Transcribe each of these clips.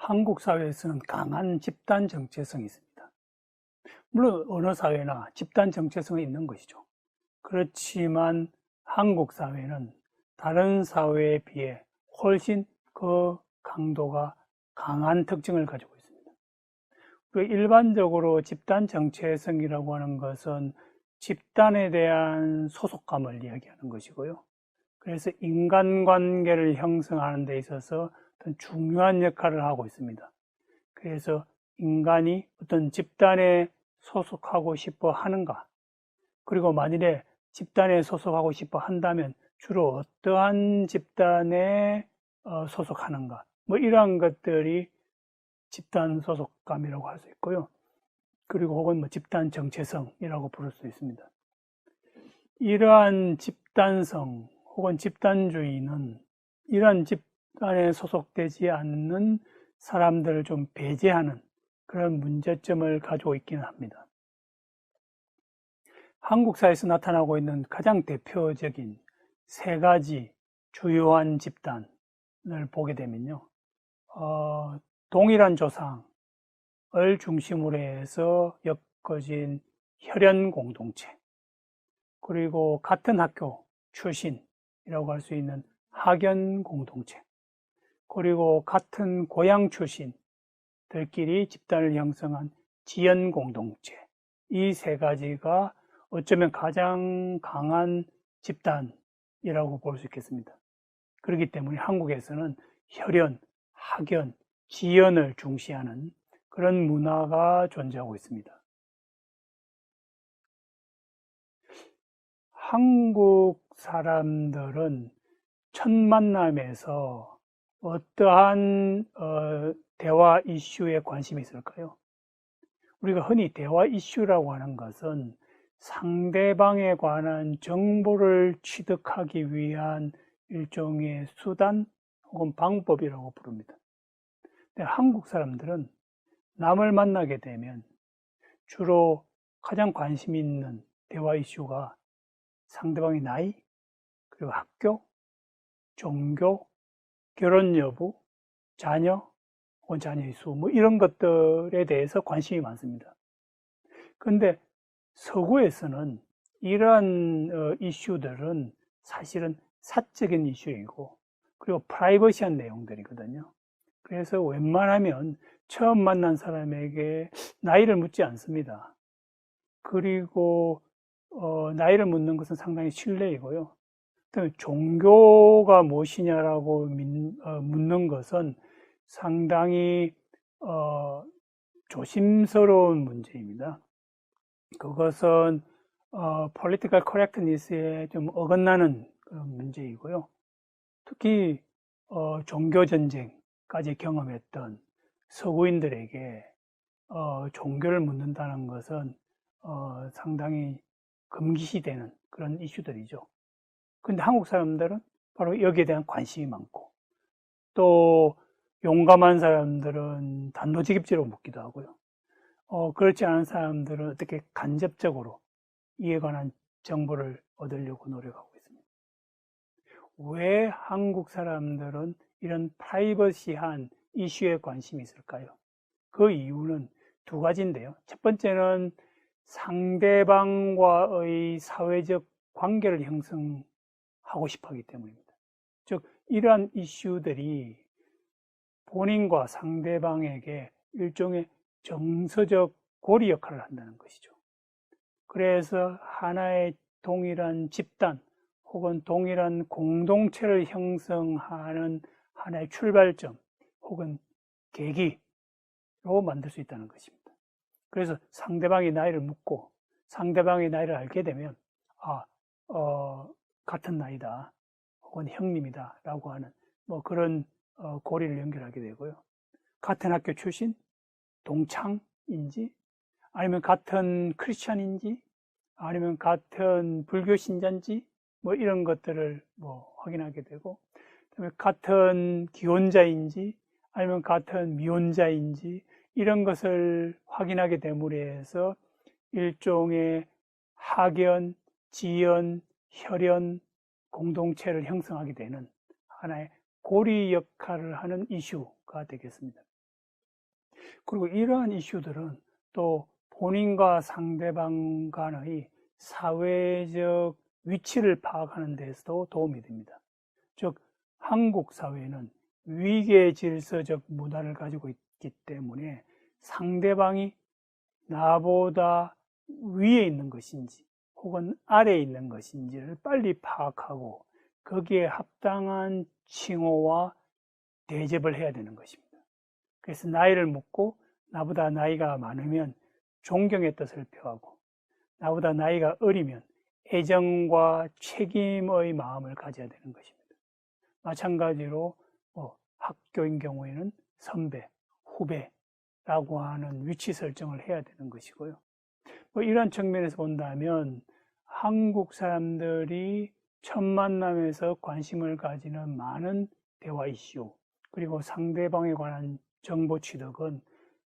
한국 사회에서는 강한 집단 정체성이 있습니다. 물론 어느 사회나 집단 정체성이 있는 것이죠. 그렇지만 한국 사회는 다른 사회에 비해 훨씬 그 강도가 강한 특징을 가지고 있습니다. 일반적으로 집단 정체성이라고 하는 것은 집단에 대한 소속감을 이야기하는 것이고요. 그래서 인간관계를 형성하는 데 있어서 어떤 중요한 역할을 하고 있습니다. 그래서 인간이 어떤 집단에 소속하고 싶어 하는가, 그리고 만일에 집단에 소속하고 싶어 한다면 주로 어떠한 집단에 소속하는가, 뭐 이러한 것들이 집단 소속감이라고 할 수 있고요. 그리고 혹은 뭐 집단 정체성이라고 부를 수 있습니다. 이러한 집단성 혹은 집단주의는 이러한 집단에 소속되지 않는 사람들을 좀 배제하는 그런 문제점을 가지고 있기는 합니다. 한국 사회에서 나타나고 있는 가장 대표적인 세 가지 주요한 집단을 보게 되면요. 동일한 조상을 중심으로 해서 엮어진 혈연 공동체, 그리고 같은 학교 출신이라고 할 수 있는 학연 공동체, 그리고 같은 고향 출신들끼리 집단을 형성한 지연 공동체, 이 세 가지가 어쩌면 가장 강한 집단이라고 볼 수 있겠습니다. 그렇기 때문에 한국에서는 혈연, 학연, 지연을 중시하는 그런 문화가 존재하고 있습니다. 한국 사람들은 첫 만남에서 어떠한 대화 이슈에 관심이 있을까요? 우리가 흔히 대화 이슈라고 하는 것은 상대방에 관한 정보를 취득하기 위한 일종의 수단 혹은 방법이라고 부릅니다. 근데 한국 사람들은 남을 만나게 되면 주로 가장 관심 있는 대화 이슈가 상대방의 나이, 그리고 학교, 종교, 결혼 여부, 자녀, 혹은 자녀의 수, 뭐 이런 것들에 대해서 관심이 많습니다. 그런데 서구에서는 이러한 이슈들은 사실은 사적인 이슈이고, 그리고 프라이버시한 내용들이거든요. 그래서 웬만하면 처음 만난 사람에게 나이를 묻지 않습니다. 그리고 나이를 묻는 것은 상당히 실례이고요. 그다음에 종교가 무엇이냐라고 묻는 것은 상당히 조심스러운 문제입니다. 그것은 political correctness에 좀 어긋나는 그런 문제이고요. 특히 종교 전쟁까지 경험했던 서구인들에게 종교를 묻는다는 것은 상당히 금기시되는 그런 이슈들이죠. 근데 한국 사람들은 바로 여기에 대한 관심이 많고, 또 용감한 사람들은 단도직입적으로 묻기도 하고요. 그렇지 않은 사람들은 어떻게 간접적으로 이에 관한 정보를 얻으려고 노력하고 있습니다. 왜 한국 사람들은 이런 프라이버시한 이슈에 관심이 있을까요? 그 이유는 두 가지인데요. 첫 번째는 상대방과의 사회적 관계를 형성하고 싶어 하기 때문입니다. 즉, 이러한 이슈들이 본인과 상대방에게 일종의 정서적 고리 역할을 한다는 것이죠. 그래서 하나의 동일한 집단 혹은 동일한 공동체를 형성하는 하나의 출발점 혹은 계기로 만들 수 있다는 것입니다. 그래서 상대방의 나이를 묻고 상대방의 나이를 알게 되면 같은 나이다 혹은 형님이다 라고 하는 뭐 그런 고리를 연결하게 되고요. 같은 학교 출신, 동창인지, 아니면 같은 크리스찬인지, 아니면 같은 불교 신자인지, 뭐 이런 것들을 뭐 확인하게 되고, 그다음에 같은 기혼자인지, 아니면 같은 미혼자인지, 이런 것을 확인하게 됨으로 해서 일종의 학연, 지연, 혈연 공동체를 형성하게 되는 하나의 고리 역할을 하는 이슈가 되겠습니다. 그리고 이러한 이슈들은 또 본인과 상대방 간의 사회적 위치를 파악하는 데서도 도움이 됩니다. 즉, 한국 사회는 위계 질서적 문화를 가지고 있기 때문에 상대방이 나보다 위에 있는 것인지 혹은 아래에 있는 것인지를 빨리 파악하고 거기에 합당한 칭호와 대접을 해야 되는 것입니다. 그래서 나이를 묻고 나보다 나이가 많으면 존경의 뜻을 표하고 나보다 나이가 어리면 애정과 책임의 마음을 가져야 되는 것입니다. 마찬가지로 학교인 경우에는 선배, 후배라고 하는 위치 설정을 해야 되는 것이고요. 이런 측면에서 본다면 한국 사람들이 첫 만남에서 관심을 가지는 많은 대화 이슈 그리고 상대방에 관한 정보 취득은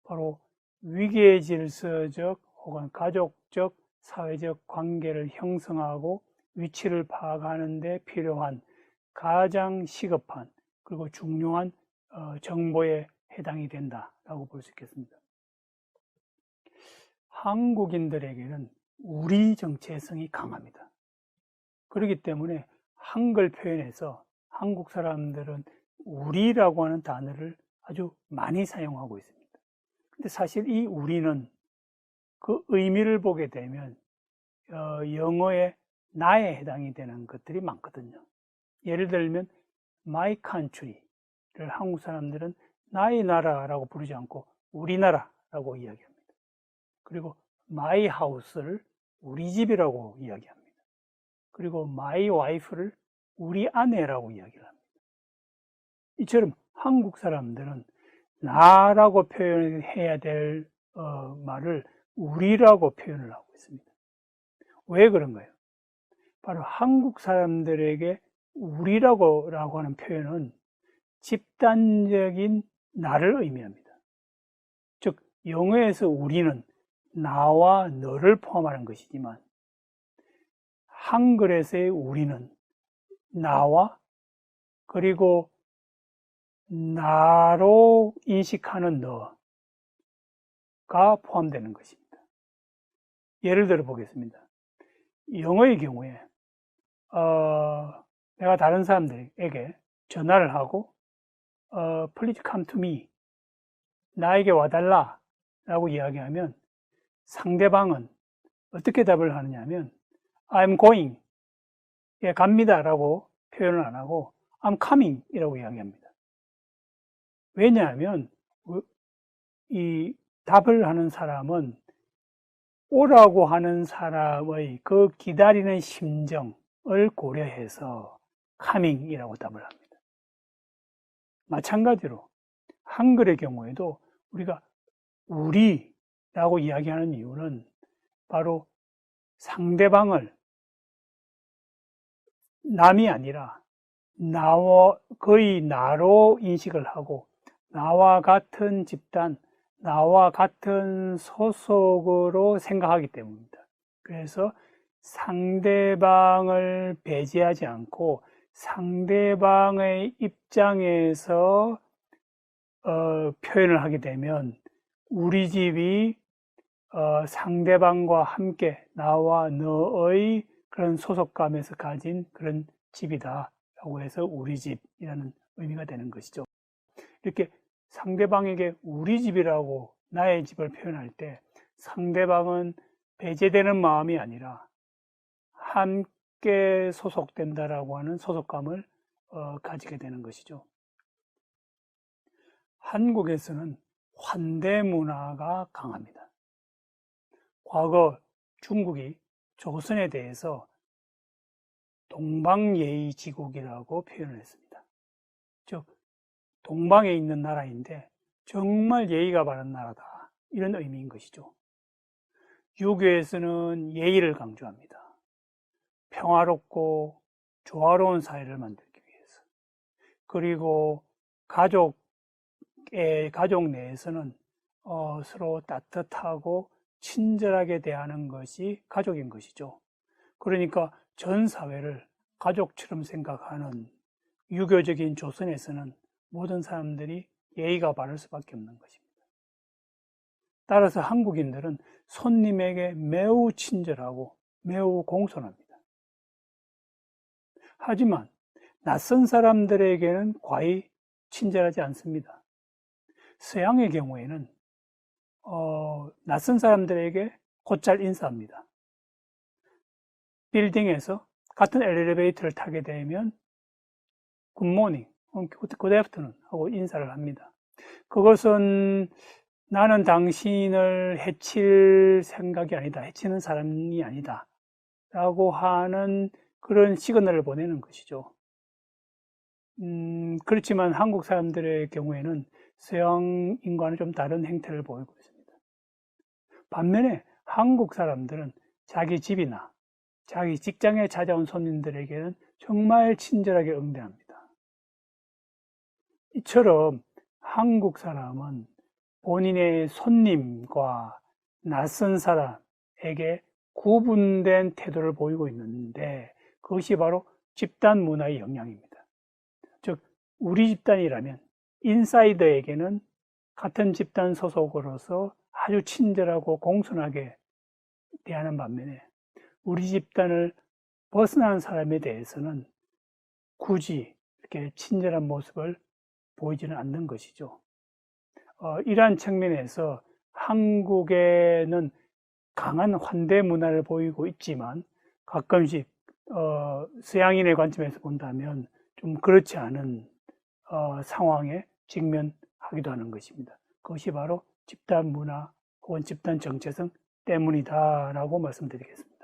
바로 위계 질서적 혹은 가족적 사회적 관계를 형성하고 위치를 파악하는 데 필요한 가장 시급한 그리고 중요한 정보에 해당이 된다라고 볼 수 있겠습니다. 한국인들에게는 우리 정체성이 강합니다. 그렇기 때문에 한글 표현에서 한국 사람들은 우리라고 하는 단어를 아주 많이 사용하고 있습니다. 근데 사실 이 우리는 그 의미를 보게 되면 영어의 나에 해당이 되는 것들이 많거든요. 예를 들면 my country를 한국 사람들은 나의 나라라고 부르지 않고 우리나라라고 이야기합니다. 그리고 my house를 우리 집이라고 이야기합니다. 그리고 my wife를 우리 아내라고 이야기를 합니다. 이처럼 한국 사람들은 나라고 표현해야 될 말을 우리라고 표현을 하고 있습니다. 왜 그런가요? 바로 한국 사람들에게 우리라고 하는 표현은 집단적인 나를 의미합니다. 즉, 영어에서 우리는 나와 너를 포함하는 것이지만 한글에서의 우리는 나와 그리고 나로 인식하는 너가 포함되는 것입니다. 예를 들어 보겠습니다. 영어의 경우에 내가 다른 사람들에게 전화를 하고 Please come to me, 나에게 와달라 라고 이야기하면 상대방은 어떻게 답을 하느냐 하면 I'm going, 예, 갑니다 라고 표현을 안 하고 I'm coming 이라고 이야기합니다. 왜냐하면 이 답을 하는 사람은 오라고 하는 사람의 그 기다리는 심정을 고려해서 coming이라고 답을 합니다. 마찬가지로 한글의 경우에도 우리가 우리라고 이야기하는 이유는 바로 상대방을 남이 아니라 거의 나로 인식을 하고 나와 같은 집단, 나와 같은 소속으로 생각하기 때문입니다. 그래서 상대방을 배제하지 않고 상대방의 입장에서 표현을 하게 되면 우리 집이 상대방과 함께 나와 너의 그런 소속감에서 가진 그런 집이다 라고 해서 우리 집이라는 의미가 되는 것이죠. 이렇게 상대방에게 우리 집이라고 나의 집을 표현할 때 상대방은 배제되는 마음이 아니라 함께 소속된다라고 하는 소속감을 가지게 되는 것이죠. 한국에서는 환대 문화가 강합니다. 과거 중국이 조선에 대해서 동방예의지국이라고 표현을 했습니다. 즉 동방에 있는 나라인데 정말 예의가 바른 나라다 이런 의미인 것이죠. 유교에서는 예의를 강조합니다. 평화롭고 조화로운 사회를 만들기 위해서. 그리고 가족 내에서는 서로 따뜻하고 친절하게 대하는 것이 가족인 것이죠. 그러니까 전 사회를 가족처럼 생각하는 유교적인 조선에서는 모든 사람들이 예의가 바를 수밖에 없는 것입니다. 따라서 한국인들은 손님에게 매우 친절하고 매우 공손합니다. 하지만 낯선 사람들에게는 과히 친절하지 않습니다. 서양의 경우에는 낯선 사람들에게 곧잘 인사합니다. 빌딩에서 같은 엘리베이터를 타게 되면 굿모닝, 굿애프터눈 하고 인사를 합니다. 그것은 나는 당신을 해칠 생각이 아니다, 해치는 사람이 아니다 라고 하는 그런 시그널을 보내는 것이죠. 그렇지만 한국 사람들의 경우에는 서양인과는 좀 다른 행태를 보이고 있습니다. 반면에 한국 사람들은 자기 집이나 자기 직장에 찾아온 손님들에게는 정말 친절하게 응대합니다. 이처럼 한국 사람은 본인의 손님과 낯선 사람에게 구분된 태도를 보이고 있는데 그것이 바로 집단 문화의 영향입니다. 즉, 우리 집단이라면 인사이더에게는 같은 집단 소속으로서 아주 친절하고 공손하게 대하는 반면에 우리 집단을 벗어난 사람에 대해서는 굳이 이렇게 친절한 모습을 보이지는 않는 것이죠. 이러한 측면에서 한국에는 강한 환대 문화를 보이고 있지만 가끔씩 서양인의 관점에서 본다면 좀 그렇지 않은 상황에 직면하기도 하는 것입니다. 그것이 바로 집단 문화 혹은 집단 정체성 때문이다라고 말씀드리겠습니다.